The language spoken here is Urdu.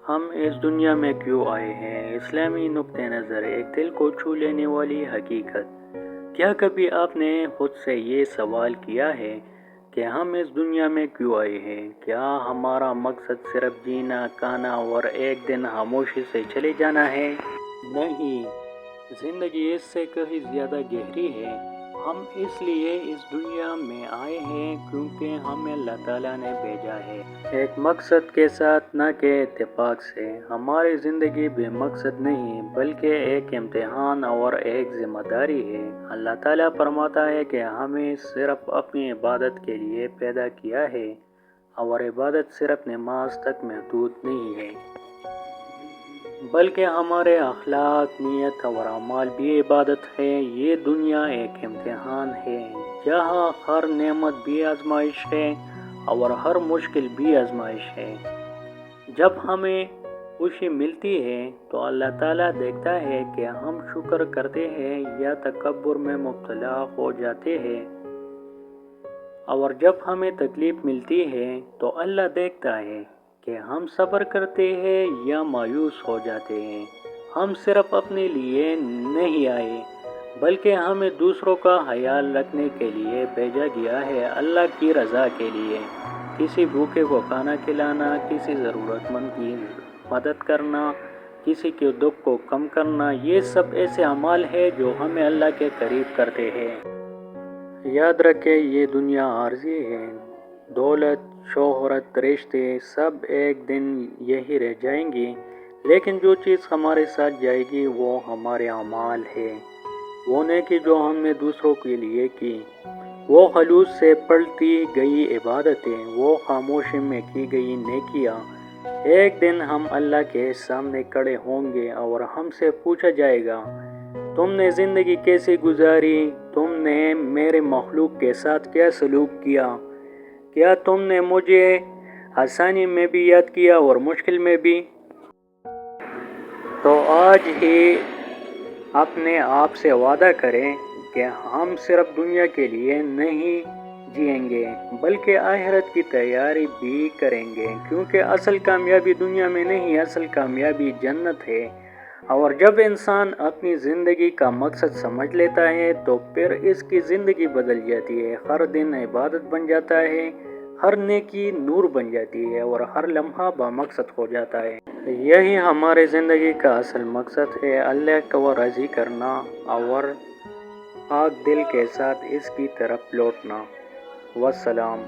ہم اس دنیا میں کیوں آئے ہیں؟ اسلامی نقطہ نظر، ایک دل کو چھو لینے والی حقیقت۔ کیا کبھی آپ نے خود سے یہ سوال کیا ہے کہ ہم اس دنیا میں کیوں آئے ہیں؟ کیا ہمارا مقصد صرف جینا، کھانا اور ایک دن خاموشی سے چلے جانا ہے؟ نہیں، زندگی اس سے کہیں زیادہ گہری ہے۔ ہم اس لیے اس دنیا میں آئے ہیں کیونکہ ہمیں اللہ تعالیٰ نے بھیجا ہے، ایک مقصد کے ساتھ، نہ کہ اتفاق سے۔ ہماری زندگی بے مقصد نہیں بلکہ ایک امتحان اور ایک ذمہ داری ہے۔ اللہ تعالیٰ فرماتا ہے کہ ہمیں صرف اپنی عبادت کے لیے پیدا کیا ہے، اور عبادت صرف نماز تک محدود نہیں ہے بلکہ ہمارے اخلاق، نیت اور اعمال بھی عبادت ہے۔ یہ دنیا ایک امتحان ہے جہاں ہر نعمت بھی آزمائش ہے اور ہر مشکل بھی آزمائش ہے۔ جب ہمیں خوشی ملتی ہے تو اللہ تعالیٰ دیکھتا ہے کہ ہم شکر کرتے ہیں یا تکبر میں مبتلا ہو جاتے ہیں، اور جب ہمیں تکلیف ملتی ہے تو اللہ دیکھتا ہے کہ ہم صبر کرتے ہیں یا مایوس ہو جاتے ہیں۔ ہم صرف اپنے لیے نہیں آئے بلکہ ہمیں دوسروں کا خیال رکھنے کے لیے بھیجا گیا ہے، اللہ کی رضا کے لیے۔ کسی بھوکے کو کھانا کھلانا، کسی ضرورت مند کی مدد کرنا، کسی کے دکھ کو کم کرنا، یہ سب ایسے اعمال ہیں جو ہمیں اللہ کے قریب کرتے ہیں۔ یاد رکھیں، یہ دنیا عارضی ہے۔ دولت، شہرت، رشتے سب ایک دن یہی رہ جائیں گی، لیکن جو چیز ہمارے ساتھ جائے گی وہ ہمارے اعمال ہے۔ وہ نیکی جو ہم نے دوسروں کے لیے کی، وہ خلوص سے پڑھتی گئی عبادتیں، وہ خاموشی میں کی گئی نیکیاں۔ ایک دن ہم اللہ کے سامنے کھڑے ہوں گے اور ہم سے پوچھا جائے گا، تم نے زندگی کیسے گزاری؟ تم نے میرے مخلوق کے ساتھ کیا سلوک کیا؟ کیا تم نے مجھے آسانی میں بھی یاد کیا اور مشکل میں بھی؟ تو آج ہی اپنے آپ سے وعدہ کریں کہ ہم صرف دنیا کے لیے نہیں جئیں گے بلکہ آخرت کی تیاری بھی کریں گے، کیونکہ اصل کامیابی دنیا میں نہیں، اصل کامیابی جنت ہے۔ اور جب انسان اپنی زندگی کا مقصد سمجھ لیتا ہے تو پھر اس کی زندگی بدل جاتی ہے۔ ہر دن عبادت بن جاتا ہے، ہر نیکی نور بن جاتی ہے، اور ہر لمحہ بامقصد ہو جاتا ہے۔ یہی ہماری زندگی کا اصل مقصد ہے، اللہ کو راضی کرنا اور پاک دل کے ساتھ اس کی طرف لوٹنا۔ والسلام۔